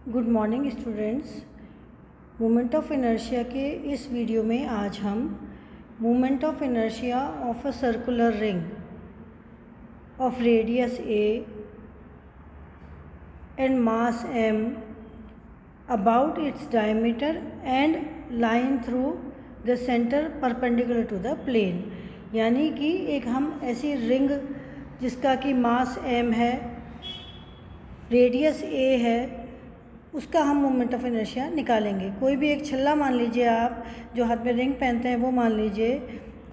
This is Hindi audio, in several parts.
Good morning students. Moment of inertia के इस वीडियो में आज हम moment of inertia of a circular ring of radius a and mass m about its diameter and line through the center perpendicular to the plane, यानी कि एक हम ऐसी रिंग जिसका कि मास m है, रेडियस a है, उसका हम मोमेंट ऑफ इनर्शिया निकालेंगे। कोई भी एक छल्ला मान लीजिए, आप जो हाथ में रिंग पहनते हैं वो मान लीजिए,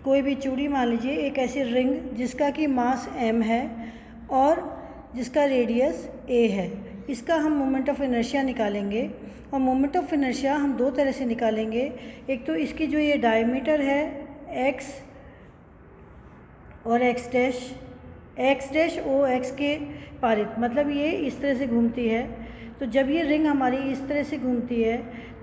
कोई भी चूड़ी मान लीजिए, एक ऐसी रिंग जिसका कि मास m है और जिसका रेडियस a है, इसका हम मोमेंट ऑफ इनर्शिया निकालेंगे। और मोमेंट ऑफ इनर्शिया हम दो तरह से निकालेंगे। एक तो इसकी जो ये डायमीटर है x और x डैश ओ x के पारित, मतलब ये इस तरह से घूमती है। तो जब ये रिंग हमारी इस तरह से घूमती है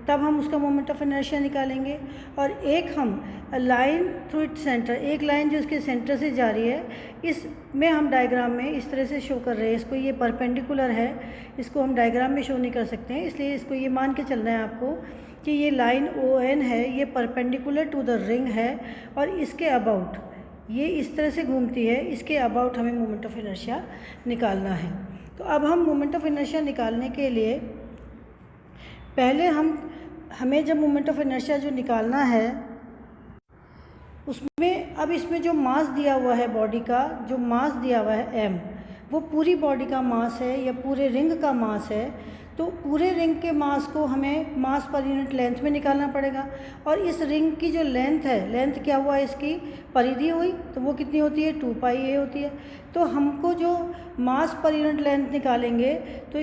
तब हम उसका मोमेंट ऑफ इनर्शिया निकालेंगे। और एक हम लाइन थ्रू इट सेंटर, एक लाइन जो इसके सेंटर से जा रही है, इसमें हम डायग्राम में इस तरह से शो कर रहे हैं। इसको ये परपेंडिकुलर है, इसको हम डायग्राम में शो नहीं कर सकते हैं, इसलिए इसको ये मान के चलना है आपको कि ये लाइन ON है, ये परपेंडिकुलर टू द रिंग है और इसके अबाउट ये इस तरह से घूमती है, इसके अबाउट हमें मोमेंट ऑफ इनर्शिया निकालना है। तो अब हम मोमेंट ऑफ इनर्शिया निकालने के लिए पहले हमें जब मोमेंट ऑफ इनर्शिया जो निकालना है उसमें, अब इसमें जो मास दिया हुआ है बॉडी का, जो मास दिया हुआ है m, वो पूरी बॉडी का मास है या पूरे रिंग का मास है। तो पूरे रिंग के मास को हमें मास पर यूनिट लेंथ में निकालना पड़ेगा। और इस रिंग की जो लेंथ है, लेंथ क्या हुआ इसकी, परिधि हुई, तो वो कितनी होती है, 2πa होती है। तो हमको जो मास पर यूनिट लेंथ निकालेंगे तो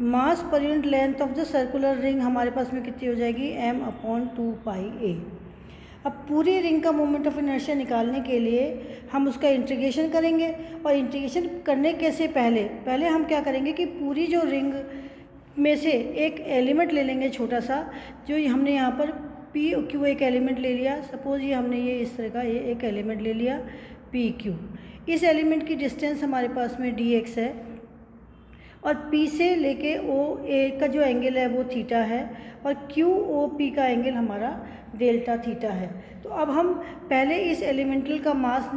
मास पर unit length of the circular ring हमारे पास में कितनी हो जाएगी, m/2πa। अब पूरी रिंग का मोमेंट ऑफ इनर्शिया निकालने के लिए हम उसका इंटीग्रेशन करेंगे। और इंटीग्रेशन करने के से पहले हम क्या करेंगे कि पूरी जो रिंग में से एक एलिमेंट ले लेंगे छोटा सा, जो हमने यहाँ पर PQ एक एलिमेंट ले लिया। सपोज़ ये हमने ये इस तरह का ये एक एलिमेंट ले लिया PQ। इस एलिमेंट की डिस्टेंस हमारे पास में dx है और P से लेके OA का जो एंगल है वो थीटा है और QOP का एंगल हमारा डेल्टा थीटा है। तो अब हम पहले इस एलिमेंटल का मास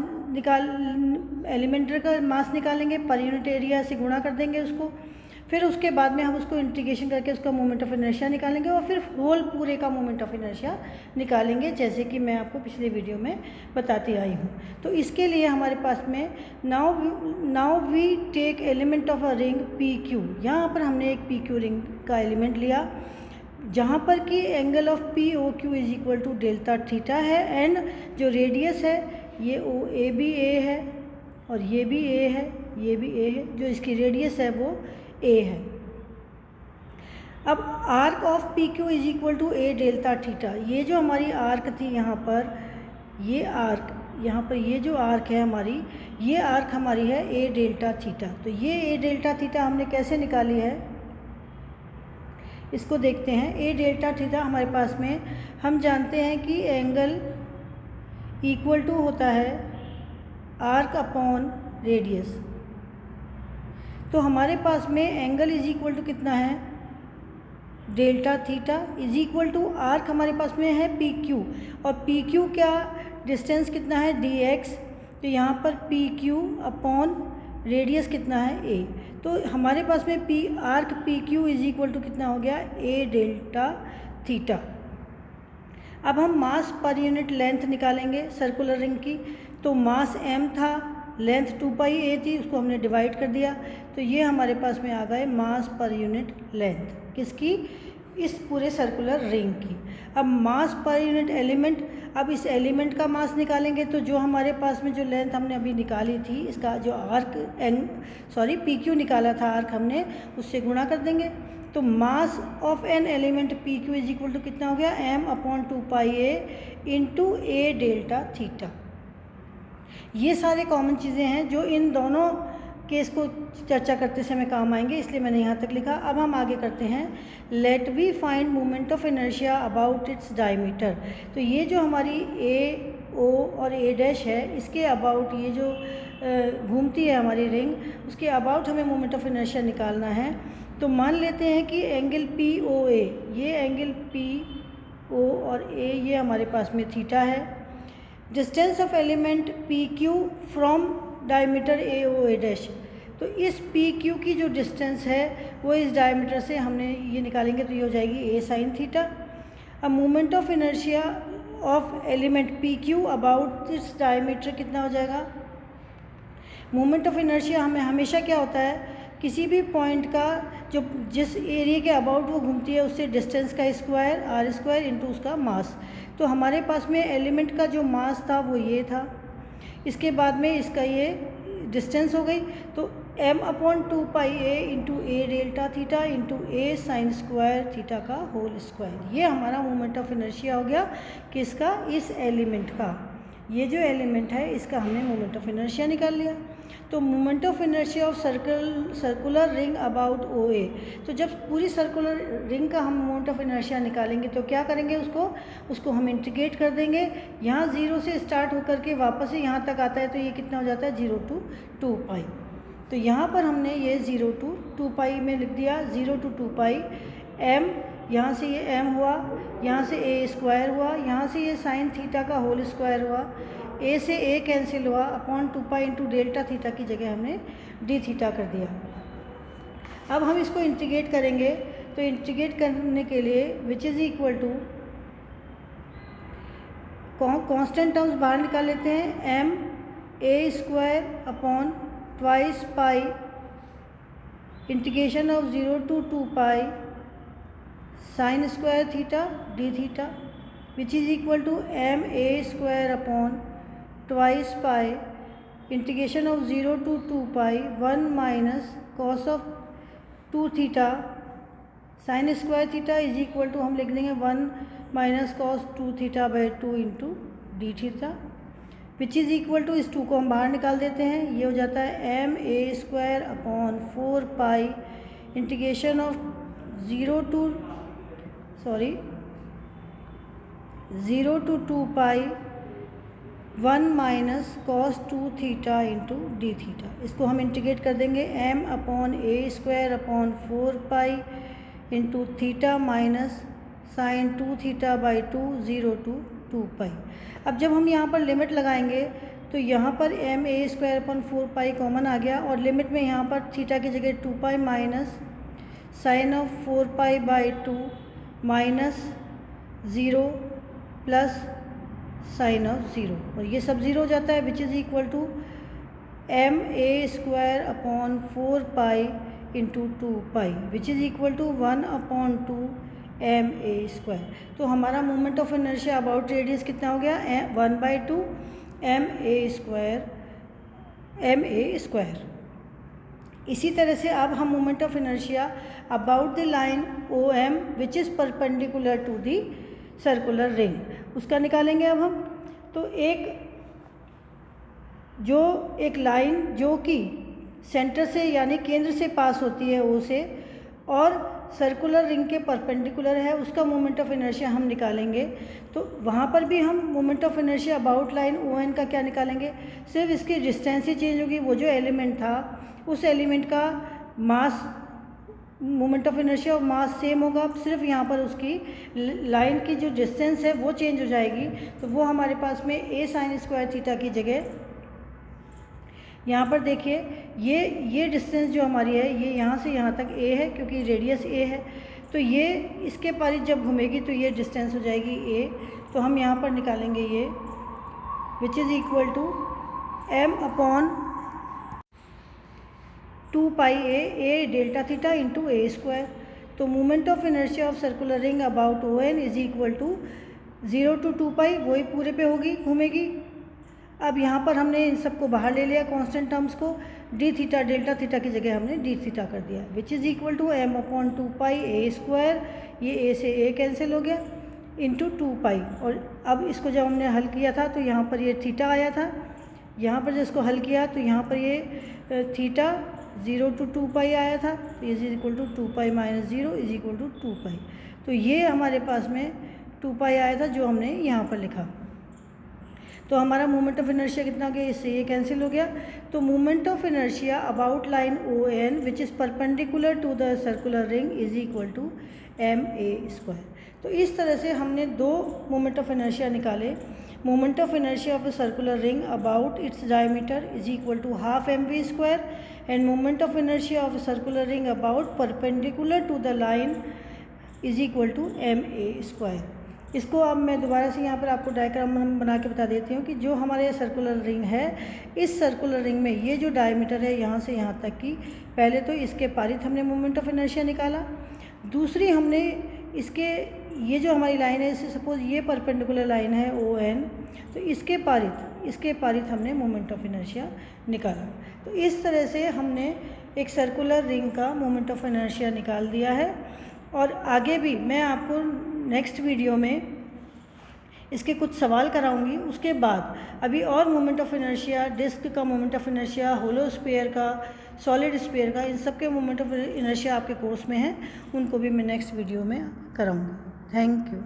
निकालेंगे, पर यूनिट एरिया से गुणा कर देंगे उसको, फिर उसके बाद में हम उसको इंटीग्रेशन करके उसका मोमेंट ऑफ इनर्शिया निकालेंगे और फिर होल पूरे का मोमेंट ऑफ इनर्शिया निकालेंगे, जैसे कि मैं आपको पिछले वीडियो में बताती आई हूँ। तो इसके लिए हमारे पास में now we take element of a ring PQ। यहाँ पर हमने एक PQ रिंग का एलिमेंट लिया जहाँ पर कि angle of POQ is equal to delta theta है एंड जो रेडियस है ये OA भी A है और ये भी A है, ये भी A है, जो इसकी रेडियस है वो A है। अब arc of PQ is equal to A delta theta, ये जो हमारी आर्क थी यहाँ पर, ये आर्क यहाँ पर ये जो आर्क है हमारी, ये आर्क हमारी है A डेल्टा थीटा। तो ये A डेल्टा थीटा हमने कैसे निकाली है, इसको देखते हैं। A डेल्टा थीटा हमारे पास में, हम जानते हैं कि एंगल इक्वल टू होता है आर्क अपॉन रेडियस। तो हमारे पास में एंगल इज इक्वल टू कितना है, delta theta is equal to arc हमारे पास में है PQ और PQ क्या डिस्टेंस कितना है dx। तो यहाँ पर PQ अपॉन रेडियस कितना है A। तो हमारे पास में arc PQ is equal to कितना हो गया, A डेल्टा थीटा। अब हम मास पर यूनिट लेंथ निकालेंगे सर्कुलर रिंग की। तो मास m था, लेंथ 2πa थी, उसको हमने डिवाइड कर दिया, तो ये हमारे पास में आ गए मास पर यूनिट लेंथ किसकी, इस पूरे सर्कुलर रिंग की। अब मास पर यूनिट एलिमेंट, अब इस एलिमेंट का मास निकालेंगे तो जो हमारे पास में जो लेंथ हमने अभी निकाली थी, इसका जो PQ निकाला था आर्क हमने, उससे गुणा कर देंगे। तो mass of an element PQ is equal to कितना हो गया, m/2πa into A delta theta. ये सारे कॉमन चीज़ें हैं जो इन दोनों केस को चर्चा करते समय काम आएंगे, इसलिए मैंने यहाँ तक लिखा। अब हम आगे करते हैं, let we find moment of inertia about its diameter. तो ये जो हमारी AO और A डैश है, इसके अबाउट ये जो घूमती है हमारी रिंग, उसके अबाउट हमें मोमेंट ऑफ इनर्शिया निकालना है। तो मान लेते हैं कि एंगल पी ओ ए, ये एंगल पी ओ और ए ये हमारे पास में थीटा है। Distance of element P Q from diameter A O A dash, तो इस पी क्यू की जो डिस्टेंस है वो इस डायमीटर से हमने ये निकालेंगे तो ये हो जाएगी ए साइन थीटा। अब moment of inertia of element P Q about this diameter कितना हो जाएगा। मोमेंट ऑफ इनर्शिया हमें हमेशा क्या होता है, किसी भी पॉइंट का जो जिस एरिया के अबाउट वो घूमती है उससे डिस्टेंस का स्क्वायर आर स्क्वायर इंटू उसका मास। तो हमारे पास में एलिमेंट का जो मास था वो ये था, इसके बाद में इसका ये डिस्टेंस हो गई, तो m अपॉन 2 पाई ए इंटू ए डेल्टा थीटा इंटू ए साइन स्क्वायर थीटा का होल स्क्वायर। ये हमारा मोमेंट ऑफ इनर्शिया हो गया किसका, इस एलिमेंट का। ये जो एलिमेंट है इसका हमने मोमेंट ऑफ इनर्शिया निकाल लिया। तो moment of inertia of circular ring about O A, तो जब पूरी सर्कुलर रिंग का हम मोमेंट ऑफ इनर्शिया निकालेंगे तो क्या करेंगे, उसको हम इंटीग्रेट कर देंगे। यहाँ 0 से स्टार्ट होकर के वापस से यहाँ तक आता है तो ये कितना हो जाता है 0 to 2 पाई। तो यहाँ पर हमने ये 0 to 2 पाई में लिख दिया, 0 to 2 पाई m, यहाँ से ये m हुआ, यहाँ से a स्क्वायर हुआ, यहाँ से ये साइन थीटा का होल स्क्वायर हुआ, a से a कैंसिल हुआ, upon 2 pi into delta theta की जगह हमने d थीटा कर दिया। अब हम इसको इंटीग्रेट करेंगे, तो इंटीग्रेट करने के लिए which is equal to constant terms बाहर निकाल लेते हैं, m a square upon twice pi integration of 0 to 2 pi sine square theta d theta which is equal to m a square upon twice pi integration of 0 to 2 pi 1 minus cos of 2 theta sine square theta is equal to हम लिख देंगे 1 minus cos 2 theta by 2 into d theta which is equal to, इस 2 को हम बाहर निकाल देते हैं, ये हो जाता है m a square upon 4 pi integration of 0 to 2 pi 1 minus cos 2 theta into d theta. इसको हम इंटीग्रेट कर देंगे, m अपॉन a square upon 4 pi into theta minus sine 2 theta by 2 0 to 2 pi. अब जब हम यहाँ पर लिमिट लगाएंगे तो यहाँ पर m a square upon 4 pi common आ गया और लिमिट में यहाँ पर थीटा की जगह 2 pi minus sine of 4 pi by 2 minus 0 plus sine of 0 और ये सब 0 हो जाता है which is equal to m a square upon 4 pi into 2 pi which is equal to 1 upon 2 m a square. तो हमारा moment of inertia about radius कितना हो गया, 1/2 m a स्क्वायर। इसी तरह से अब हम moment of inertia about the line O M which is perpendicular to the circular ring उसका निकालेंगे। अब हम तो एक लाइन जो कि सेंटर से यानी केंद्र से पास होती है ओ से और सर्कुलर रिंग के परपेंडिकुलर है उसका मोमेंट ऑफ इनर्शिया हम निकालेंगे। तो वहाँ पर भी हम moment of inertia about line O N का क्या निकालेंगे, सिर्फ इसकी डिस्टेंस ही चेंज होगी। वो जो एलिमेंट था उस एलिमेंट का मास मोमेंट ऑफ इनर्शिया और मास सेम होगा, सिर्फ यहाँ पर उसकी लाइन की जो डिस्टेंस है वो चेंज हो जाएगी। तो वो हमारे पास में ए साइन स्क्वायर थीटा की जगह यहाँ पर देखिए ये डिस्टेंस जो हमारी है ये यहाँ से यहाँ तक a है क्योंकि रेडियस a है, तो ये इसके पारित जब घूमेगी तो ये डिस्टेंस हो जाएगी a। तो हम यहाँ पर निकालेंगे ये which is equal to m upon 2 pi a delta theta into a square. तो moment of inertia of circular ring about O N is equal to 0 to 2 pi, वही पूरे पे होगी घूमेगी। अब यहाँ पर हमने इन सबको बाहर ले लिया कांस्टेंट टर्म्स को, डी थीटा डेल्टा थीटा की जगह हमने डी थीटा कर दिया which is equal to m upon 2 pi a square, ये a से a कैंसिल हो गया इंटू 2 पाई। और अब इसको जब हमने हल किया था तो यहाँ पर ये थीटा आया था, यहाँ पर जब इसको हल किया तो यहाँ पर ये थीटा 0 to 2 पाई आया था, तो is equal to 2 pi minus 0 is equal to 2 pi. तो ये हमारे पास में 2 पाई आया था जो हमने यहाँ पर लिखा। तो हमारा मोमेंट ऑफ इनर्शिया कितना हो गया, इससे ये कैंसिल हो गया। तो moment of inertia about line O N which is perpendicular to the circular ring is equal to ma²। तो इस तरह से हमने दो मोमेंट ऑफ इनर्शिया निकाले। Moment of inertia of a circular ring about its diameter is equal to half mv² and moment of inertia of a circular ring about perpendicular to the line is equal to ma²। इसको अब मैं दोबारा से यहाँ पर आपको डायग्राम बना के बता देती हूँ कि जो हमारे सर्कुलर रिंग है, इस सर्कुलर रिंग में ये जो डायमीटर है यहाँ से यहाँ तक की, पहले तो इसके पारित हमने मोमेंट ऑफ इनर्शिया निकाला, दूसरी हमने इसके ये जो हमारी लाइन है, इससे सपोज ये परपेंडिकुलर लाइन है ओ एन, तो इसके पारित हमने मोमेंट ऑफ इनर्शिया निकाला। तो इस तरह से हमने एक सर्कुलर रिंग का मोमेंट ऑफ इनर्शिया निकाल दिया है। और आगे भी मैं आपको नेक्स्ट वीडियो में इसके कुछ सवाल कराऊंगी। उसके बाद अभी और मोमेंट ऑफ इनर्शिया, डिस्क का moment of inertia, hollow sphere का, सॉलिड स्फीयर का, इन सब के मोमेंट ऑफ इनर्शिया आपके कोर्स में है, उनको भी मैं नेक्स्ट वीडियो में कराऊंगी। Thank you.